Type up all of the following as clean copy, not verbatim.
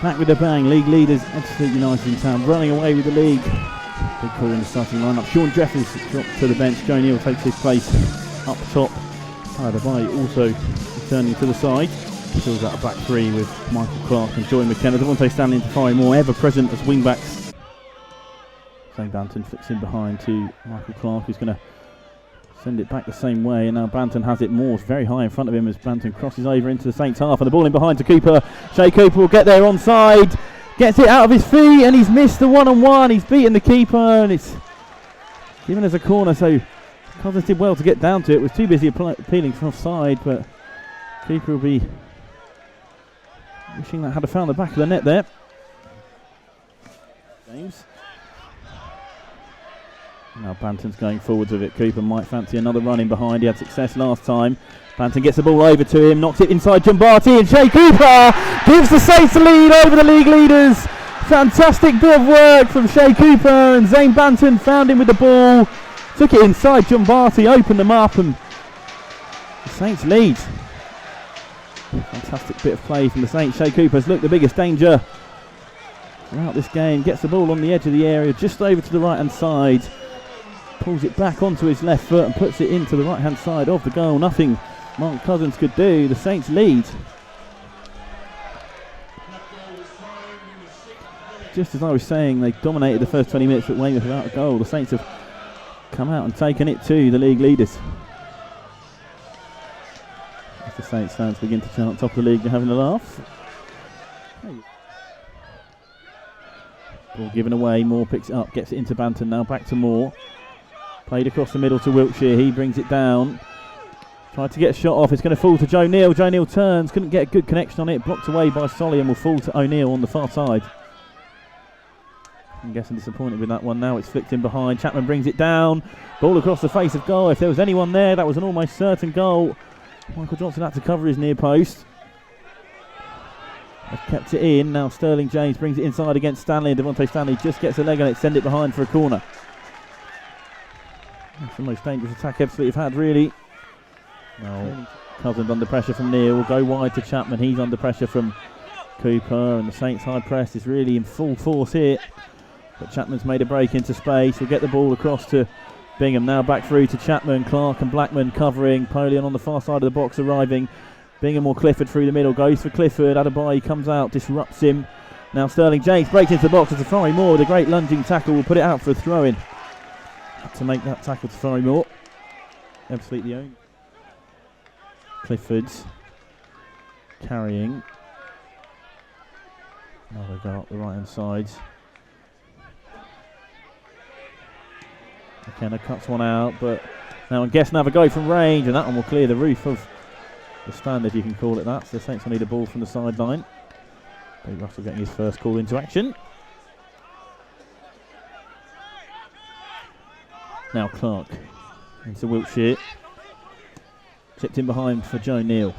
Back with a bang, league leaders, Ebbsfleet United in town, running away with the league. Big call in the starting lineup. Sean Jeffers dropped to the bench. Joe Neal takes his place up top. Albans also returning to the side. Fills out a back three with Michael Clark and Joy McKenna. Devontae Stanley into Farry Moore, ever present as wing backs. Zane Banton flicks in behind to Michael Clark, who's going to send it back the same way, and now Banton has it. Moore's very high in front of him as Banton crosses over into the Saints half, and the ball in behind to Cooper. Shea Cooper will get there onside, gets it out of his feet, and he's missed the one-on-one. He's beaten the keeper, and it's given as a corner, so Cousins did well to get down to it. Was too busy appealing from offside, but keeper will be wishing that had found the back of the net there. James. Now Banton's going forwards with it. Cooper might fancy another run in behind. He had success last time. Banton gets the ball over to him, knocks it inside Jumbati, and Shea Cooper gives the Saints the lead over the league leaders. Fantastic bit of work from Shea Cooper, and Zane Banton found him with the ball. Took it inside Jumbati, opened them up, and the Saints lead. Fantastic bit of play from the Saints. Shea Cooper's looked the biggest danger throughout this game. Gets the ball on the edge of the area, just over to the right hand side. Pulls it back onto his left foot and puts it into the right hand side of the goal. Nothing Mark Cousins could do. The Saints lead. Just as I was saying, they dominated the first 20 minutes at Weymouth without a goal. The Saints have come out and taken it to the league leaders. As the Saints fans begin to chant top of the league, they're having a laugh. Ball given away, Moore picks it up, gets it into Banton, now back to Moore. Played across the middle to Wiltshire, he brings it down. Tried to get a shot off, it's going to fall to Joe Neal. Joe Neal turns, couldn't get a good connection on it, blocked away by Solly and will fall to O'Neill on the far side. I'm guessing disappointed with that one now. It's flicked in behind, Chapman brings it down. Ball across the face of goal. If there was anyone there, that was an almost certain goal. Michael Johnson had to cover his near post. They've kept it in, now Sterling James brings it inside against Stanley, and Devontae Stanley just gets a leg on it, send it behind for a corner. That's the most dangerous attack Ebbsfleet have had, really. Now Cousins under pressure from Neal, will go wide to Chapman, he's under pressure from Cooper, and the Saints high press is really in full force here. But Chapman's made a break into space, we'll get the ball across to Bingham, now back through to Chapman, Clark and Blackman covering, Polion on the far side of the box arriving. Bingham or Clifford through the middle, goes for Clifford, Adebayo comes out, disrupts him. Now Sterling James breaks into the box as Farry Moore with a great lunging tackle, will put it out for a throw-in. Had to make that tackle to Farry Moore. Ebbsfleet the own. Clifford's carrying. Now they go up the right hand side. McKenna cuts one out, but now I'm guessing have a go from range, and that one will clear the roof of the stand, if you can call it that. So the Saints will need a ball from the sideline. Dave Russell getting his first call into action. Now Clark into Wiltshire. Chipped in behind for Joe Neal.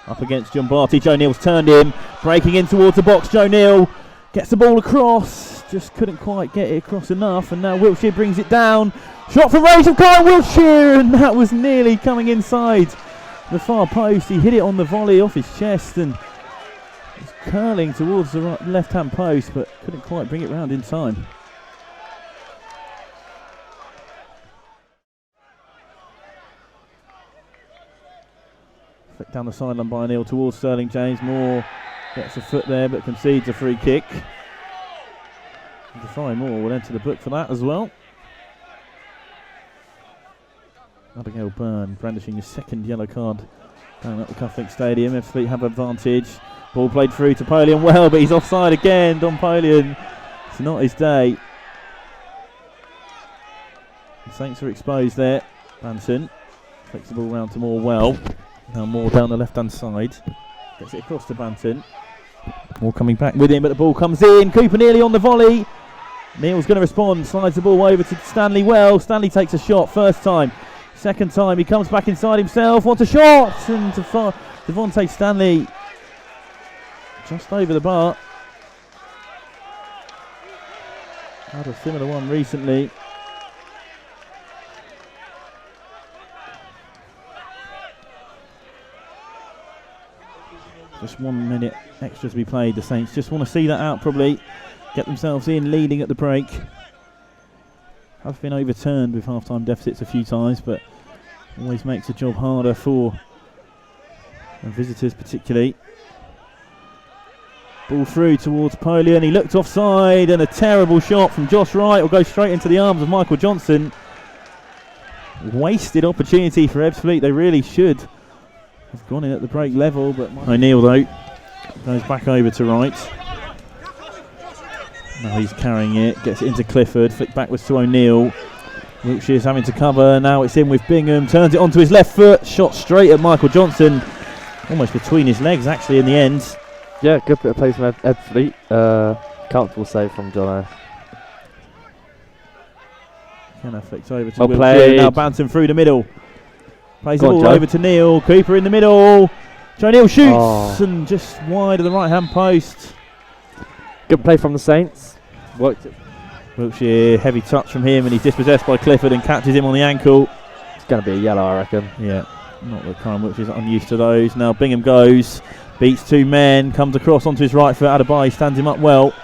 Up against Jumbati. Joe Neal's turned him. Breaking in towards the box. Joe Neal gets the ball across. Just couldn't quite get it across enough. And now Wiltshire brings it down. Shot from range of Kyle Wiltshire. And that was nearly coming inside the far post. He hit it on the volley off his chest and was curling towards the left-hand post, but couldn't quite bring it round in time. Flicked down the sideline by Neal towards Sterling James. Moore gets a foot there but concedes a free kick. Farry Moore will enter the book for that as well. Abigail Byrne brandishing his second yellow card down at the Cufflink Stadium. Ebbsfleet have advantage. Ball played through to Polion well, but he's offside again. Don Polion, it's not his day. The Saints are exposed there. Banton flicks the ball round to Moore well. Now Moore down the left hand side. Gets it across to Banton. Moore coming back with him, but the ball comes in. Cooper nearly on the volley. Neal's going to respond, slides the ball over to Stanley well. Stanley takes a shot first time. Second time he comes back inside himself, wants a shot, and Devontae Stanley just over the bar. Had a similar one recently. Just 1 minute extra to be played. The Saints just want to see that out, probably. Get themselves in, leading at the break. Have been overturned with half-time deficits a few times, but always makes the job harder for the visitors particularly. Ball through towards Polian. He looked offside, and a terrible shot from Josh Wright will go straight into the arms of Michael Johnson. Wasted opportunity for Ebbsfleet. They really should have gone in at the break level, but O'Neill though goes back over to Wright. Now he's carrying it, gets it into Clifford, flick backwards to O'Neill. Wiltshire's having to cover, now it's in with Bingham, turns it onto his left foot, shot straight at Michael Johnson, almost between his legs actually in the end. Yeah, good bit of play from Ebbsfleet, comfortable save from Jono. Kenna flicks over to Well Wiltshire, played. now Banton through the middle. Plays Go it on, all Joe. over to Neil, Cooper in the middle. Joe Neal shoots and just wide of the right hand post. Good play from the Saints. Worked it. Wiltshire, heavy touch from him, and he's dispossessed by Clifford and catches him on the ankle. It's going to be a yellow, I reckon. Yeah, not the kind Wiltshire's unused to those. Now Bingham goes, beats two men, comes across onto his right foot. Adebayo stands him up well.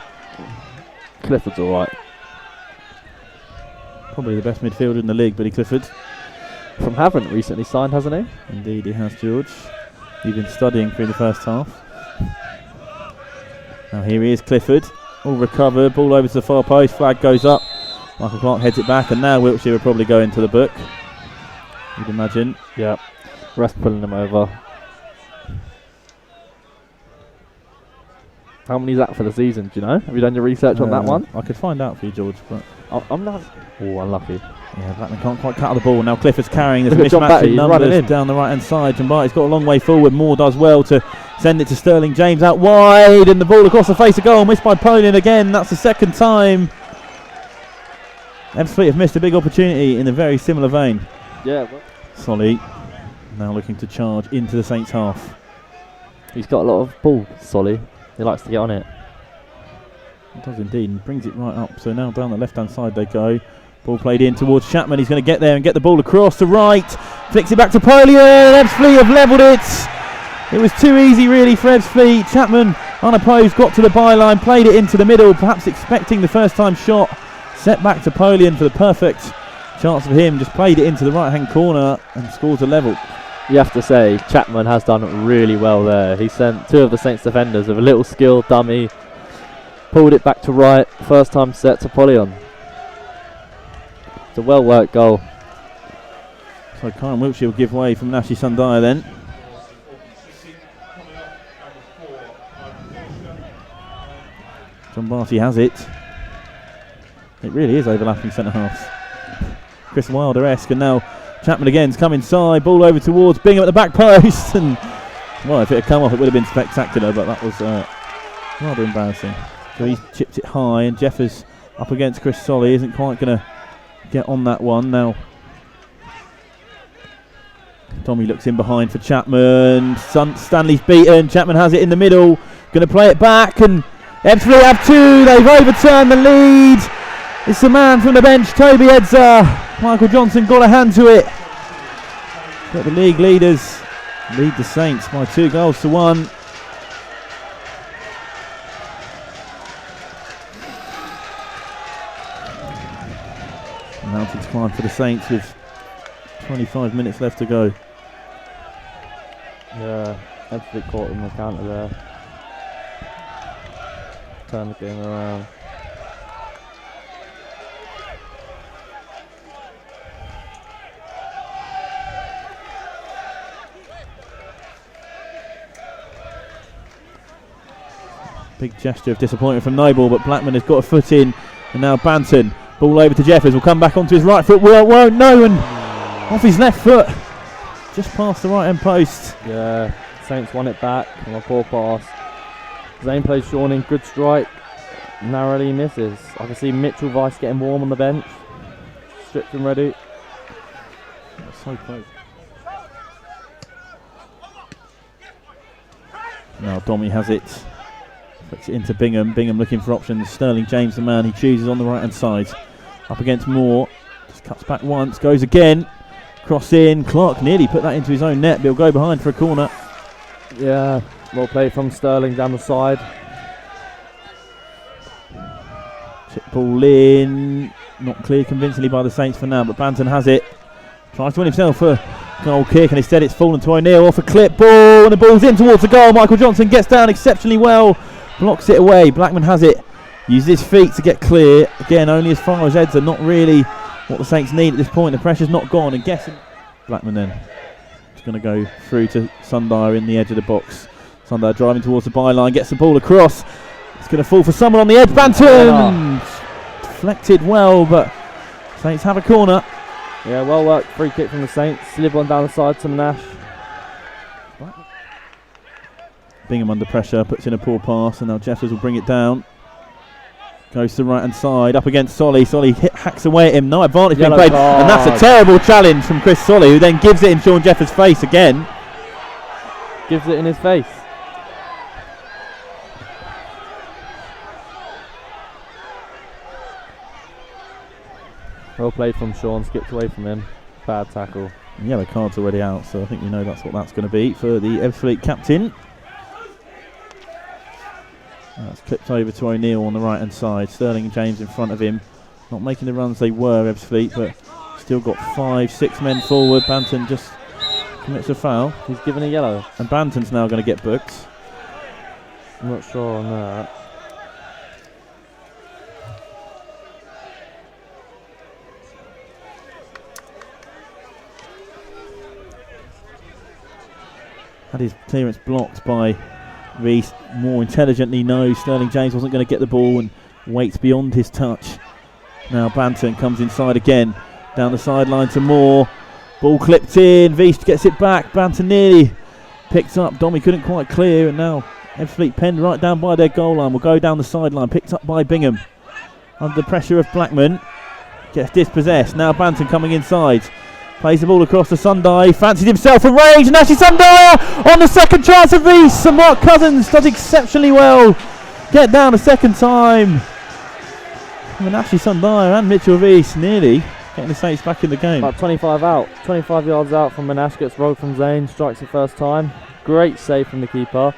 Clifford's all right. Probably the best midfielder in the league, Billy Clifford. From Havant recently signed, hasn't he? Indeed, he has, George. He's been studying through the first half. Now here he is, Clifford. All recovered, ball over to the far post, flag goes up. Michael Clark heads it back, and now Wiltshire will probably go into the book, you'd imagine. Yeah. Rest pulling them over. How many is that for the season, do you know? Have you done your research on that one? I could find out for you, George, but I'm not. Oh, unlucky. yeah, Blackman can't quite cut the ball. Now Clifford's carrying, there's a Look at John mismatch Batty, in he's running numbers in. down the right hand side. John Barty's got a long way forward. Moore does well to send it to Sterling James out wide, and the ball across the face of goal, missed by Polian again. That's the second time. Ebbsfleet have missed a big opportunity in a very similar vein. Yeah. Well, Solly now looking to charge into the Saints half. he's got a lot of ball, Solly. He likes to get on it. He does indeed, and brings it right up. So now down the left hand side they go. Ball played in towards Chapman. He's going to get there and get the ball across to right. Flicks it back to Polian. Ebbsfleet have levelled it. It was too easy really for Ebbsfleet. Chapman unopposed, got to the byline, played it into the middle, perhaps expecting the first time shot. Set back to Polian for the perfect chance of him. Just played it into the right hand corner and scores a level. You have to say, Chapman has done really well there. He sent two of the Saints defenders with a little skill dummy, pulled it back to right, first time set to Polion. It's a well worked goal. So Karen Wiltshire will give way from Nashi Sundaya then. John Barty has it. It really is overlapping centre halves. Chris Wilder-esque, and now Chapman again's come inside, ball over towards Bingham at the back post, and well, if it had come off it would have been spectacular, but that was rather embarrassing. So he's chipped it high, and Jeffers up against Chris Solly, isn't quite going to get on that one. Now Tommy looks in behind for Chapman. Stanley's beaten, Chapman has it in the middle, going to play it back, and Ebbsfleet have two. They've overturned the lead. It's the man from the bench, Toby Edzer. Michael Johnson got a hand to it, but the league leaders lead the Saints by 2-1. Mounting to climb for the Saints with 25 minutes left to go. Yeah, Ebbsfleet caught him on the counter there. Turn the game around. Big gesture of disappointment from Noble, but Blackman has got a foot in, and now Banton. Ball over to Jeffers, will come back onto his right foot, won't know, and off his left foot, just past the right hand post. Yeah, Saints won it back on a poor pass. Zane plays Sean in, good strike, narrowly misses. I can see Mitchell Weiss getting warm on the bench, stripped and ready. So close. Now Dommy has it. Puts it into Bingham. Bingham looking for options. Sterling James, the man he chooses on the right hand side. Up against Moore. Just cuts back once. Goes again. Cross in. Clark nearly put that into his own net, but he'll go behind for a corner. Yeah, well played from Sterling down the side. Chip ball in, not cleared convincingly by the Saints for now, but Banton has it. Tries to win himself a goal kick, and instead it's fallen to O'Neill off a clip ball, and the ball's in towards the goal. Michael Johnson gets down exceptionally well, blocks it away. Blackman has it, uses his feet to get clear. Again, only as far as Edsa, not really what the Saints need at this point. The pressure's not gone, and guessing Blackman then is going to go through to Sundar in the edge of the box. Sundar driving towards the byline, gets the ball across. It's going to fall for someone on the edge. Banton deflected well, but Saints have a corner. Yeah, well worked free kick from the Saints. Slid one down the side to Monash. Bingham under pressure, puts in a poor pass, and now Jeffers will bring it down. Goes to the right hand side, up against Solly. Solly hacks away at him. No advantage being played, and that's a terrible challenge from Chris Solly, who then gives it in Sean Jeffers' face again. Gives it in his face. Well played from Sean, skipped away from him. Bad tackle. Yeah, the card's already out, so I think we know that's what that's going to be for the Ebbsfleet captain. That's clipped over to O'Neill on the right hand side. Sterling and James in front of him. Not making the runs they were, Ebbsfleet, but still got 5-6 men forward. Banton just commits a foul. He's given a yellow. And Banton's now going to get booked. I'm not sure on that. Had his clearance blocked by Reese. More intelligently knows Sterling James wasn't going to get the ball and waits beyond his touch. Now Banton comes inside again, down the sideline to Moore. Ball clipped in, Veast gets it back. Banton nearly picked up. Dommy couldn't quite clear, and now Ebbsfleet penned right down by their goal line. Will go down the sideline, picked up by Bingham. Under the pressure of Blackman, gets dispossessed. Now Banton coming inside. Plays the ball across to Sundar. He fancied himself a range, and actually Sundar on the second chance of Reese. And Mark Cousins does exceptionally well. Get down a second time. And actually Sundar and Mitchell Reese nearly getting the Saints back in the game. About 25 yards out from Monash, gets rolled from Zane, strikes it first time. Great save from the keeper.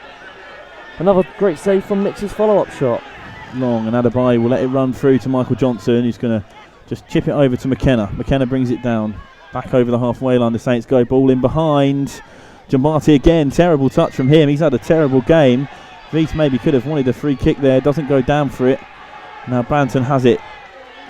Another great save from Mix's follow-up shot. Long, and Adebayo will let it run through to Michael Johnson, who's going to just chip it over to McKenna. McKenna brings it down. Back over the halfway line, the Saints go. Ball in behind. Jambati again, terrible touch from him. He's had a terrible game. Reese maybe could have wanted a free kick there. Doesn't go down for it. Now Banton has it.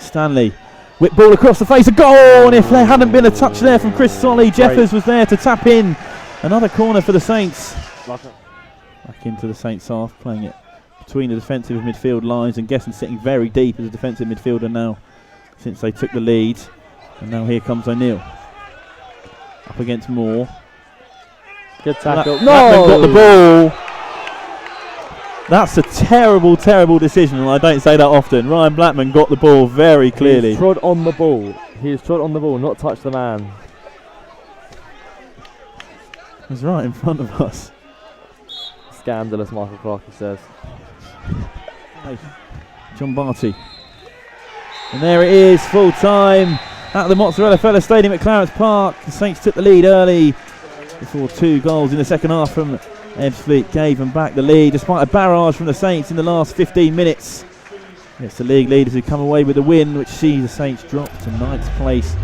Stanley. Whip ball across the face. A goal! And if there hadn't been a touch there from Chris Solly, Jeffers was there to tap in. Another corner for the Saints. Back into the Saints half, playing it between the defensive and midfield lines, and Gesson sitting very deep as a defensive midfielder now since they took the lead. And now here comes O'Neill. Up against Moore. Good tackle. Blackman got the ball. That's a terrible, terrible decision, and I don't say that often. Ryan Blackman got the ball very clearly. He's trod on the ball. He has trod on the ball, not touched the man. He's right in front of us. Scandalous, Michael Clark, he says. John Barty. And there it is, full time at the Mozzarella Fella Stadium at Clarence Park. The Saints took the lead early before 2 goals in the second half from Ebbsfleet gave them back the lead despite a barrage from the Saints in the last 15 minutes. It's the league leaders who come away with the win, which sees the Saints drop to 9th place.